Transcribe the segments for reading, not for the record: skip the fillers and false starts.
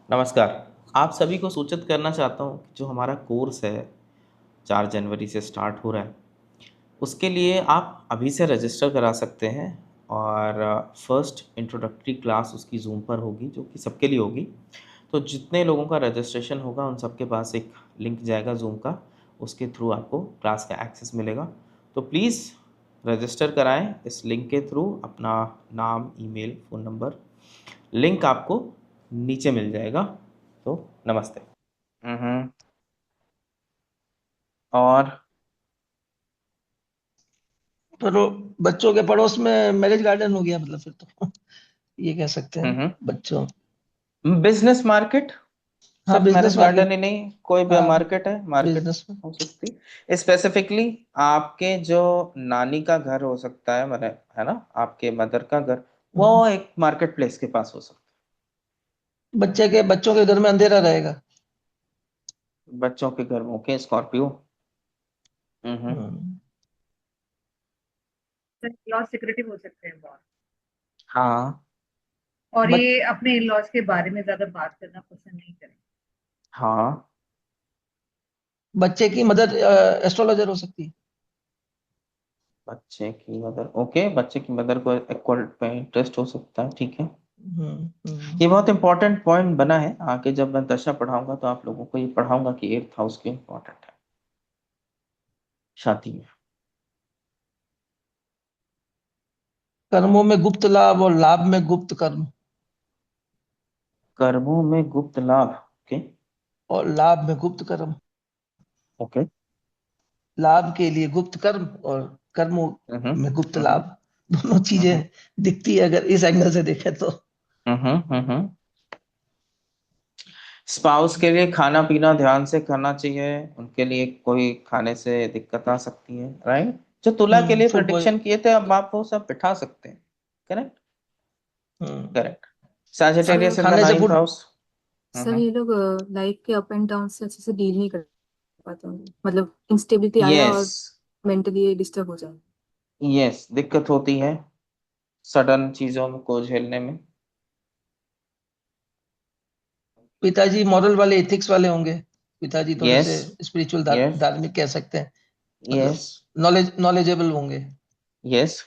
नमस्कार। आप सभी को सूचित करना चाहता हूँ कि जो हमारा कोर्स है 4 जनवरी से स्टार्ट हो रहा है, उसके लिए आप अभी से रजिस्टर करा सकते हैं। और फर्स्ट इंट्रोडक्टरी क्लास उसकी ज़ूम पर होगी, जो कि सबके लिए होगी। तो जितने लोगों का रजिस्ट्रेशन होगा उन सबके पास एक लिंक जाएगा ज़ूम का, उसके थ्रू आपको क्लास का एक्सेस मिलेगा। तो प्लीज़ रजिस्टर कराएं इस लिंक के थ्रू अपना नाम, ईमेल, फ़ोन नंबर। लिंक आपको नीचे मिल जाएगा। तो नमस्ते। और पर वो बच्चों के पड़ोस में मैरिज गार्डन हो गया मतलब फिर तो ये कह सकते हैं बच्चों। बिजनेस मार्केट, हाँ, सिर्फ मैरिज बिजनेस गार्डन मार्केट। ही नहीं, कोई भी हाँ, मार्केट है, मार्केट बिजनेस में। हो सकती। स्पेसिफिकली आपके जो नानी का घर हो सकता है, मतलब है ना, आपके मदर का घर, वो हम्म। एक मार्केट प्लेस के पास हो सकता बच्चों के घर में अंधेरा रहेगा। है। बच्चों के घर में के स्कॉर्पियो। हम्म। हम्म। लॉस सिक्योरिटी हो सकते हैं बहुत। हाँ। और बच ये अपने इन लॉज के बारे में ज्यादा बात करना पसंद नहीं करें। हाँ, बच्चे की मदर एस्ट्रोलॉजर हो सकती है। बच्चे की मदर, ओके, बच्चे की मदर को इक्वल पे इंटरेस्ट हो सकता है, ठीक है। हम्म। हम्म। ये बहुत इंपॉर्टेंट पॉइंट बना है। आगे जब मैं दशा पढ़ाऊंगा तो आप लोगों को ये पढ़ाऊंगा कि 8th हाउस क्यों इंपॉर्टेंट है शादी में। कर्मों में गुप्त लाभ और लाभ में गुप्त कर्म। कर्मों में गुप्त लाभ, ओके। और लाभ में गुप्त कर्म। ओके। लाभ के लिए गुप्त कर्म और कर्मों हम्म। में गुप्त हम्म। लाभ। दोनों हम्म। चीजें दिखती है अगर इस एंगल से देखें तो। हम्म। स्पाउस के लिए खाना पीना ध्यान से करना चाहिए, उनके लिए कोई खाने से दिक्कत आ सकती है, राइट। जो तुला के लिए फूड प्रोडिक्शन किए थे, अब आप वो सब बिठा सकते हैं। Correct. Poison. Correct. Sagittarius in the खाने से नाइन्थ फूड। हाउस। सर ये लोग लाइफ के अप एंड डाउन से अच्छे से डील नहीं कर पाते होंगे, मतलब इंस्टेबिलिटी आया यस। और मेंटली डिस्टर्ब हो जाए। यस, दिक्कत होती है सडन चीजों को झेलने में। पिताजी मॉरल वाले, एथिक्स वाले होंगे। पिताजी थोड़े यस। से स्पिरिचुअल, यस। धार्मिक कह सकते हैं। यस। मतलब नॉलेजेबल होंगे। यस।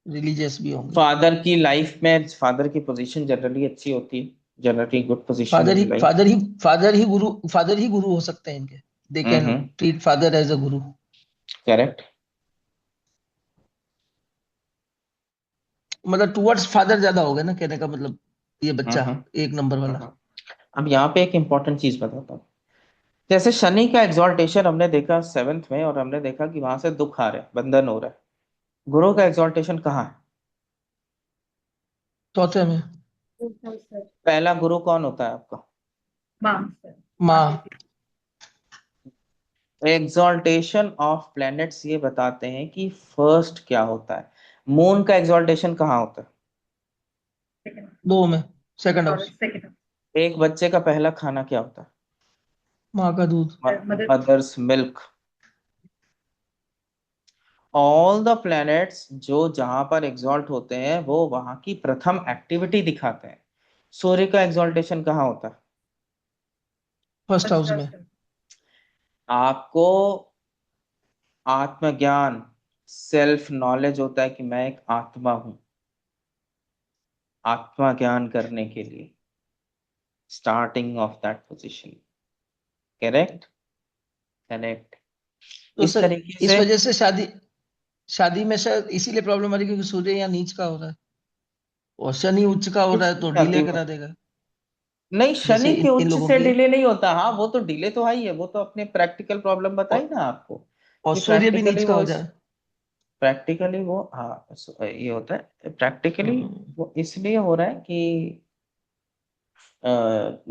रिलीजियस भी होंगे। फादर की लाइफ में, फादर की पोजीशन जनरली अच्छी होती है, जनरली गुड पोजीशन फादर ही इन लाइफ। फादर ही फादर ही गुरु हो सकते हैं इनके। They can hmm. Treat father as a guru. Correct. मतलब टुवर्ड्स फादर ज्यादा हो गया ना, कहने का मतलब। ये बच्चा हम्म। एक नंबर वाला। हम्म। अब यहाँ पे एक इंपॉर्टेंट चीज बताता हूँ। जैसे शनि का एग्जॉल्टेशन हमने देखा 7th में, और हमने देखा कि वहां से दुख आ रहा है, बंधन हो रहा है। गुरु का एग्जॉल्टेशन कहाँ है? चौथे में। सर, पहला गुरु कौन होता है आपका? माँ सर, माता माँ। जी। एग्जॉल्टेशन ऑफ प्लैनेट्स ये बताते हैं कि फर्स्ट क्या होता है। मून का एग्जॉल्टेशन कहाँ होता है? सेकंड। दो में। सेकंड और हाउस। सेकंड। एक बच्चे का पहला खाना क्या होता माँ का दूध। है? Mother. Mother's milk. All the planets जो जहां पर एग्जॉल्ट होते हैं वो वहां की प्रथम एक्टिविटी दिखाते हैं। सूर्य का एग्जॉल्टेशन कहाँ होता है? फर्स्ट फर्स्ट हाउस हाउस में। सर। आपको आत्मज्ञान, सेल्फ नॉलेज होता है कि मैं एक आत्मा हूं। आत्मा ज्ञान करने के लिए starting of that position. Correct. Correct. तो इस सर तरीके इस से। वजह से शादी में शायद इसीलिए प्रॉब्लम आ रही है क्योंकि सूर्य यहाँ नीच का हो रहा है। और शनि उच्च का हो रहा है इसकी तो क्या डिले कीमत? करा देगा। नहीं, जैसे शनि के इन उच्च लोगों से के लिए। डिले नहीं होता। हाँ, वो तो डिले तो है ही है, वो तो अपने प्रैक्टिकल प्रॉब्लम बताई और, ना आपको और कि सूर्य भी नीच प्रैक्टिकली का वो हो इस जाए। प्रैक्टिकली वो, हाँ, ये होता है प्रैक्टिकली। हम्म। वो इसलिए हो रहा है कि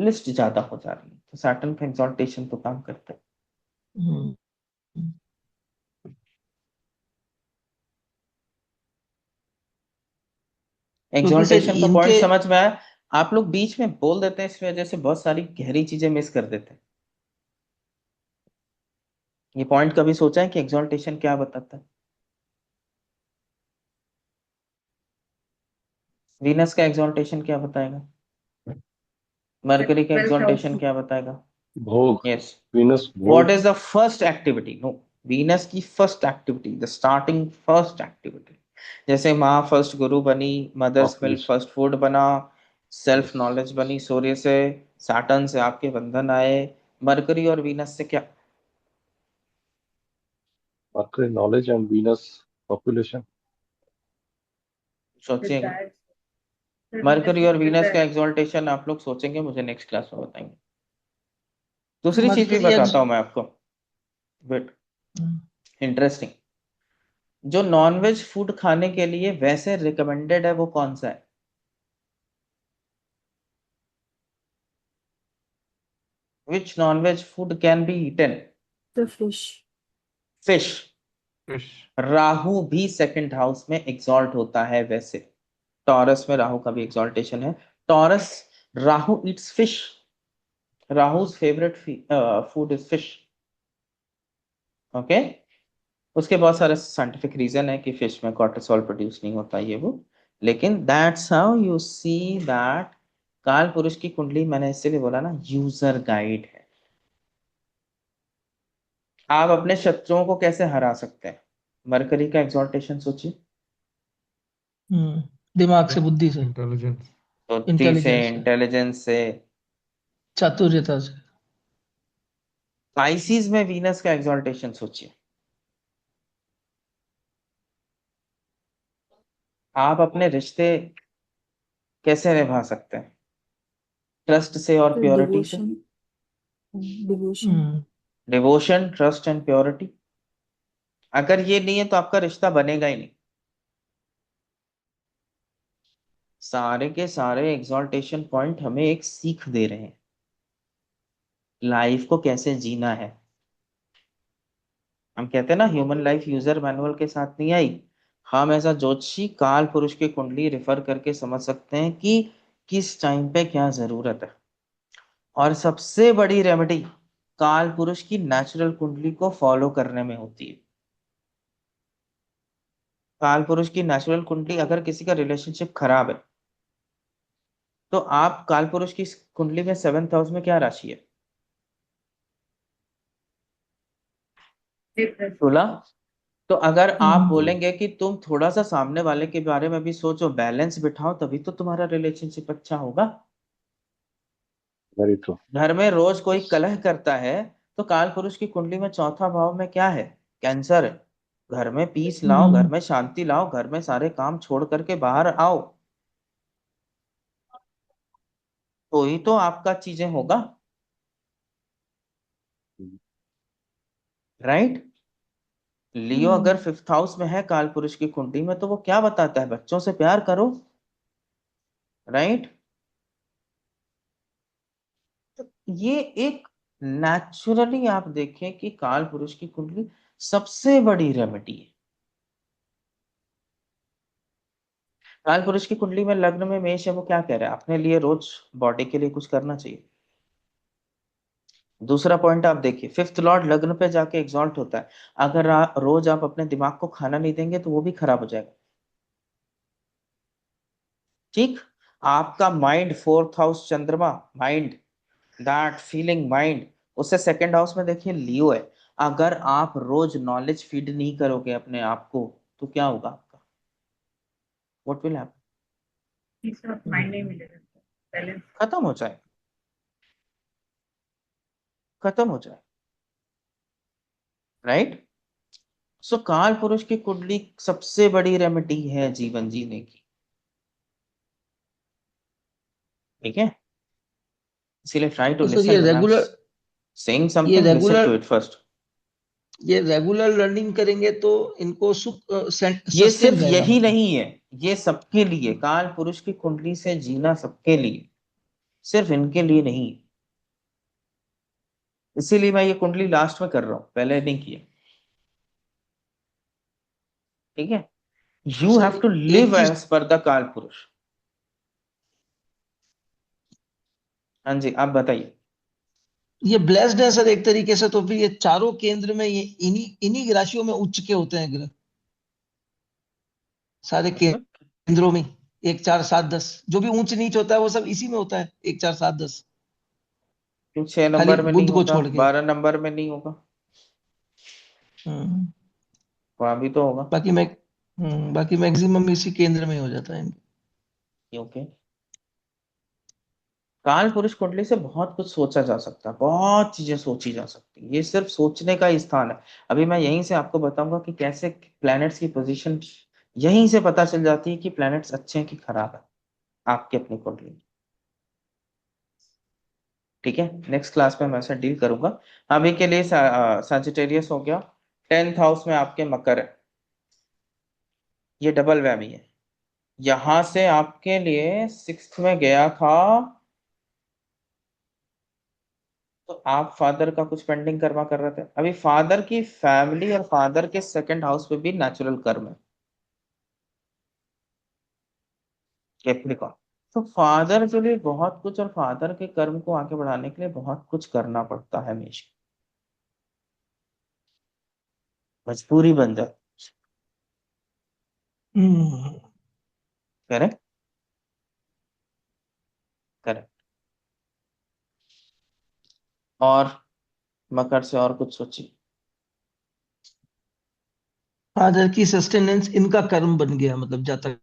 लिस्ट ज्यादा हो जा रही है, तो सैटर्न का एग्जॉल्टेशन तो काम करता है। हम्म। क्योंकि सर एग्जॉल्टेशन का पॉइंट इनके। समझ में आया? आप लोग बीच में बोल देते हैं, इस वजह से बहुत सारी गहरी चीजें मिस कर देते हैं। ये पॉइंट कभी सोचा है कि एग्जॉल्टेशन क्या बताता है? वीनस का एक्सॉल्टेशन क्या बताएगा? मरकरी का 12th हाउस। एक्सॉल्टेशन क्या बताएगा? भोग, यस। वीनस व्हाट भोग। Is the first activity? No, Venus की first activity, the starting first activity, जैसे माँ फर्स्ट गुरु बनी, mothers milk Population. First food बना, सेल्फ Yes. नॉलेज बनी सूर्य से, सैटर्न से आपके बंधन आए, मरकरी और वीनस से क्या? Mercury knowledge and Venus population. सोचिएगा। Desires. मरकरी और वीनस का Desires. एक्सॉल्टेशन आप लोग सोचेंगे, मुझे नेक्स्ट क्लास में बताएंगे। दूसरी चीज भी मरकरी बताता हूँ मैं आपको, वेट, इंटरेस्टिंग। जो नॉनवेज फूड खाने के लिए वैसे रिकमेंडेड है वो कौन सा है? Which non-veg food can be eaten? The fish. Fish. Fish. Rahu भी सेकंड हाउस में एग्जॉल्ट होता है वैसे, टॉरस में राहु का भी एग्जॉल्टेशन है। टॉरस, राहु ईट्स फिश, राहु's favourite food is fish. Okay, उसके बहुत सारे साइंटिफिक रीजन है कि फिश में कॉर्टिसोल प्रोड्यूस नहीं होता ये वो, लेकिन that's how you see that काल पुरुष की कुंडली, मैंने इसीलिए बोला ना, यूजर गाइड है। आप अपने शत्रुओं को कैसे हरा सकते हैं? मरकरी का एग्जॉल्टेशन सोचिए, दिमाग से, बुद्धि से, Intelligence. बुद्धि से, इंटेलिजेंस से, इंटेलिजेंस से। चातुर्यता से। पाइसिस में वीनस का एग्जॉल्टेशन सोचिए, आप अपने रिश्ते कैसे निभा सकते हैं? ट्रस्ट से और The प्योरिटी से। devotion. Devotion. Devotion, trust and purity, अगर ये नहीं है तो आपका रिश्ता बनेगा ही नहीं। सारे के सारे एग्जॉल्टेशन पॉइंट हमें एक सीख दे रहे हैं, लाइफ को कैसे जीना है। हम कहते हैं ना, ह्यूमन लाइफ यूजर मैनुअल के साथ नहीं आई। हम एज अ ज्योतिषी काल पुरुष की कुंडली रेफर करके समझ सकते हैं कि किस टाइम पे क्या जरूरत है। और सबसे बड़ी रेमेडी काल पुरुष की नेचुरल कुंडली को फॉलो करने में होती है। काल पुरुष की नेचुरल कुंडली, अगर किसी का रिलेशनशिप खराब है तो आप काल पुरुष की कुंडली में 7th हाउस में क्या राशि है? Depressed. तुला। तो अगर आप हम्म। बोलेंगे कि तुम थोड़ा सा सामने वाले के बारे में भी सोचो, बैलेंस बिठाओ, तभी तो तुम्हारा रिलेशनशिप अच्छा होगा। Very true. घर में रोज कोई कलह करता है तो काल पुरुष की कुंडली में चौथा भाव में क्या है? कैंसर है। घर में पीस लाओ, घर में शांति लाओ, घर में सारे काम छोड़ करके बाहर आओ, तो ही तो आपका चीजें होगा, राइट? लियो अगर 5th हाउस में है काल पुरुष की कुंडली में, तो वो क्या बताता है? बच्चों से प्यार करो, राइट? तो ये एक नेचुरली आप देखें कि काल पुरुष की कुंडली सबसे बड़ी रेमेडी है। काल पुरुष की कुंडली में लग्न में मेष है, वो क्या कह रहा है? अपने लिए रोज बॉडी के लिए कुछ करना चाहिए। दूसरा पॉइंट आप देखिए, 5th लॉर्ड लग्न पे जाके एग्जॉल्ट होता है। अगर रोज आप अपने दिमाग को खाना नहीं देंगे तो वो भी खराब हो जाएगा। ठीक, आपका माइंड 4th हाउस चंद्रमा, माइंड, दैट फीलिंग माइंड, उससे सेकंड हाउस में देखिए लियो है। अगर आप रोज नॉलेज फीड नहीं करोगे अपने आप को तो क्या होगा आपका? What will happen? Peace of mind नहीं मिलेगा, बैलेंस। खत्म हो जाए, खत्म हो जाए, राइट? सो काल पुरुष की कुंडली सबसे बड़ी रेमेडी है जीवन जीने की, ठीक है? इसीलिए ट्राई टू तो sir listen, when I am saying ये something, listen regular to it first. ये रेगुलर लर्निंग करेंगे तो इनको सुख ये सस्टेन सिर्फ रहेगा, यही मतलब। नहीं है, ये सबके लिए, काल पुरुष की कुंडली से जीना सबके लिए, सिर्फ इनके लिए नहीं। इसीलिए मैं ये कुंडली लास्ट में कर रहा हूं, पहले नहीं किया, ठीक है? यू सर हैव टू एक लिव चीज, एज पर द काल पुरुष। हाँ जी, आप बताइए। ये ब्लेस्ड है सर एक तरीके से, तो फिर ये चारों केंद्र में ये इन्हीं इन्हीं राशियों में उच्च के होते हैं ग्रह, सारे मतलब केंद्रों में। 1 4 7 10 जो भी ऊंच नीच होता है वो सब इसी में होता है, 1 4 7 10, क्यों 6 खाली नंबर में नहीं बुध को होगा, छोड़ के। 12 नंबर में नहीं होगा? हम्म वहां भी तो होगा। बाकी मैं बाकी मैक्सिमम इसी केंद्र में ही हो जाता है। क्योंकि काल पुरुष कुंडली से बहुत कुछ सोचा जा सकता है, बहुत चीजें सोची जा सकती है, ये सिर्फ सोचने का ही स्थान है। अभी मैं यहीं से आपको बताऊंगा कि कैसे प्लैनेट्स की पोजीशन, यहीं से पता चल जाती है कि प्लैनेट्स अच्छे हैं कि खराब है आपके अपनी कुंडली में। ठीक है, नेक्स्ट क्लास में मैं ऐसा डील करूंगा। अभी के लिए सजिटेरियस हो गया, 10th हाउस में आपके मकर है, ये डबल वैमी है। यहां से आपके लिए 6th में गया था, तो आप फादर का कुछ पेंडिंग कर्मा कर रहे थे। अभी फादर की फैमिली और फादर के सेकंड हाउस पे भी नेचुरल कर्म है, कैप्रिकॉर्न। तो फादर के लिए बहुत कुछ, और फादर के कर्म को आगे बढ़ाने के लिए बहुत कुछ करना पड़ता है हमेशा, मजबूरी बन जाती। हम्म करेक्ट, करेक्ट। और मकर से और कुछ सोचिए। फादर की सस्टेनेंस इनका कर्म बन गया, मतलब जातक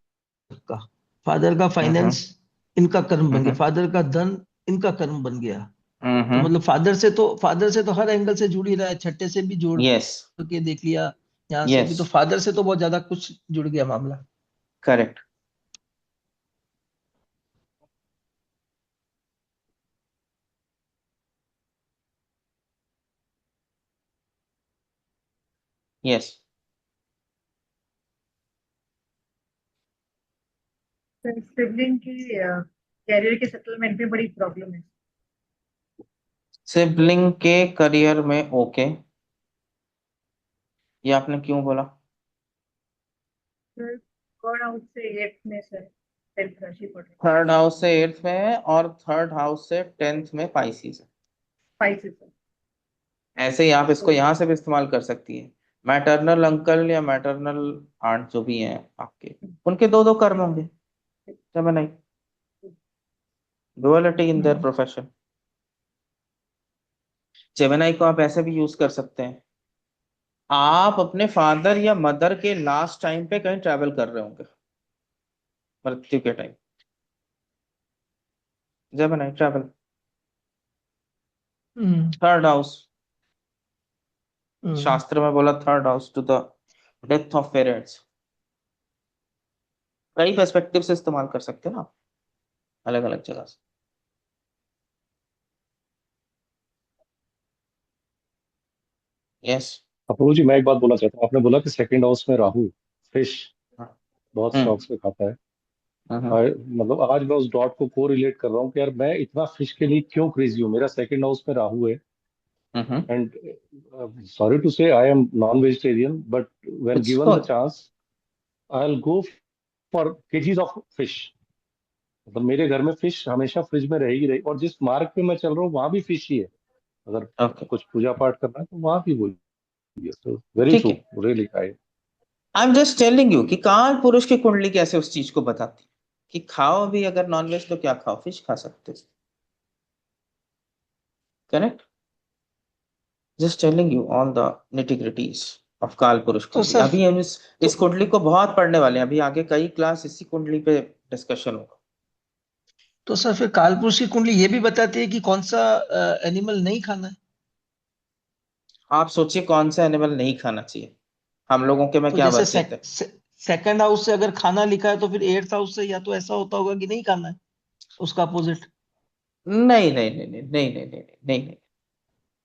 का। फादर का हम्म, फाइनेंस इनका कर्म बन गया, हम्म, फादर का धन इनका कर्म बन गया। तो हम्म। मतलब फादर से तो हर एंगल से जुड़ ही रहा है, छठे से भी जोड़ यस, के देख लिया, यहाँ से भी यस, तो फादर से तो बहुत ज्यादा कुछ जुड़ गया मामला। करेक्ट। यस, सिबलिंग की कैरियर के सेटलमेंट में बड़ी प्रॉब्लम है। सिबलिंग के करियर में ओके, ये आपने क्यों बोला? सर गॉड आउट से 8th में सर 10th राशि पड़ रही है। थर्ड हाउस से 8th में है, और थर्ड हाउस से 10th में पाइसिस है। 5 से सर। ऐसे ही आप इसको तो यहाँ से भी इस्तेमाल कर सकती है। मैटरनल अंकल या मैटरनल आंट जो भी हैं आपके, उनके दो दो कर्म होंगे, Gemini, duality in their hmm profession. Gemini को आप ऐसे भी यूज कर सकते हैं, आप अपने फादर या मदर के लास्ट टाइम पे कहीं ट्रैवल कर रहे होंगे, मृत्यु के time, Gemini travel, hmm third house, hmm शास्त्र में बोला third house to the death of parents. कई पर्सपेक्टिव से इस्तेमाल कर सकते हैं ना, अलग अलग जगह से। यस। अपोलो जी, मैं एक बात बोलना चाहता हूँ। आपने बोला कि सेकंड हाउस में राहु फिश बहुत हम्म, शौक से खाता है। हम्म, मतलब आज मैं उस डॉट को को रिलेट कर रहा हूँ कि यार मैं इतना फिश के लिए क्यों क्रेजी हूँ। मेरा सेकंड हाउस में राहु है, हम्म। एंड सॉरी टू से I am non vegetarian, but when it's given the good. Chance I will go for KGs of fish. मतलब मेरे घर में फिश हमेशा फ्रिज में रहेगी रही, और जिस मार्ग पे मैं चल रहा हूँ वहां भी फिश ही है। अगर ओके, कुछ पूजा पाठ करना है तो वहां भी वही है। तो वेरी ठीक ट्रू, है। Really I. I am just telling you कि काल पुरुष की कुंडली कैसे उस चीज को बताती, कि खाओ भी अगर नॉनवेज तो क्या खाओ, फिश खा सकते हो। Correct, just telling you on the nitty gritties of काल पुरुष तो कुंडली। सर अभी हम इस तो कुंडली को बहुत पढ़ने वाले हैं, अभी आगे कई क्लास इसी कुंडली पे डिस्कशन होगा। तो सर फिर कालपुरुष की कुंडली ये भी बताती है कि कौन सा एनिमल नहीं खाना है। आप सोचिए कौन सा एनिमल नहीं खाना चाहिए, हम लोगों के में तो क्या जैसे वर्जित है? सेकंड हाउस से अगर खाना लिखा है तो फिर एट्थ हाउस से या तो ऐसा होता होगा कि नहीं खाना है, उसका अपोजिट। नहीं, नहीं, नहीं, नहीं, नहीं, नहीं, नहीं, नहीं, नहीं।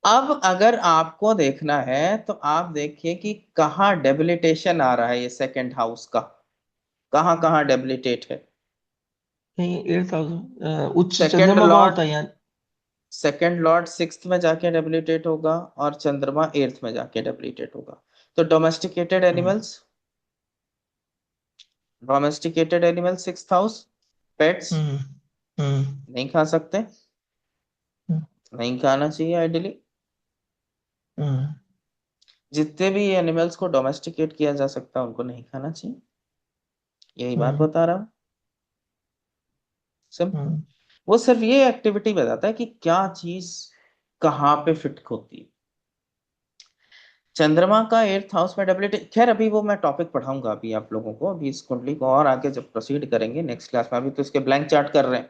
अब अगर आपको देखना है तो आप देखिए कि कहाँ डेबिलिटेशन आ रहा है, ये सेकंड हाउस का कहाँ कहाँ डेबिलिटेट है। नहीं, एट्थ हाउस उच्च सेकंड चंद्रमा वहां लॉर्ड होता है यहाँ। सेकंड लॉर्ड 6th में जाके डेबिलिटेट होगा, और चंद्रमा 8th में जाके डेबिलिटेट होगा। तो hmm domesticated animal 6th house, pets hmm hmm नहीं खा सकते, हम्म नहीं खाना चाहिए आइडियली। हम्म जितने भी एनिमल्स को डोमेस्टिकेट किया जा सकता है उनको नहीं खाना चाहिए, यही बात हम्म बता रहा हूँ। सिंपल। वो सिर्फ ये एक्टिविटी बताता है कि क्या चीज कहाँ पे फिट होती है। चंद्रमा का 8th हाउस में डब्ल्यूटी, खैर अभी वो मैं टॉपिक पढ़ाऊंगा अभी आप लोगों को, अभी इस कुंडली को और आगे जब प्रोसीड करेंगे नेक्स्ट क्लास में। अभी तो इसके ब्लैंक चार्ट कर रहे हैं,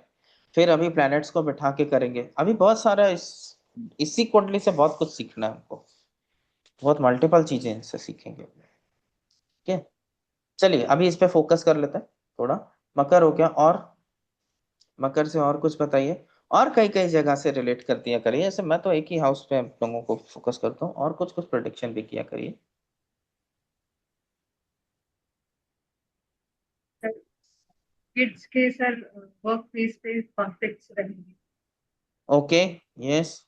फिर अभी प्लैनेट्स को बिठा के करेंगे। अभी बहुत सारा इसी कुंडली से बहुत कुछ सीखना है हमको, बहुत मल्टीपल चीजें इससे सीखेंगे। ठीक है, चलिए अभी इस पे फोकस कर लेते हैं थोड़ा। मकर हो गया, और मकर से और कुछ बताइए, और कई कई जगह से रिलेट कर दिया करिए। जैसे मैं तो एक ही हाउस पे आप लोगों को फोकस करता हूँ, और कुछ कुछ प्रोडिक्शन भी किया करिए। किड्स के सर वर्क प्लेस पे कॉन्फ्लिक्ट्स रहेंगे। Okay, yes,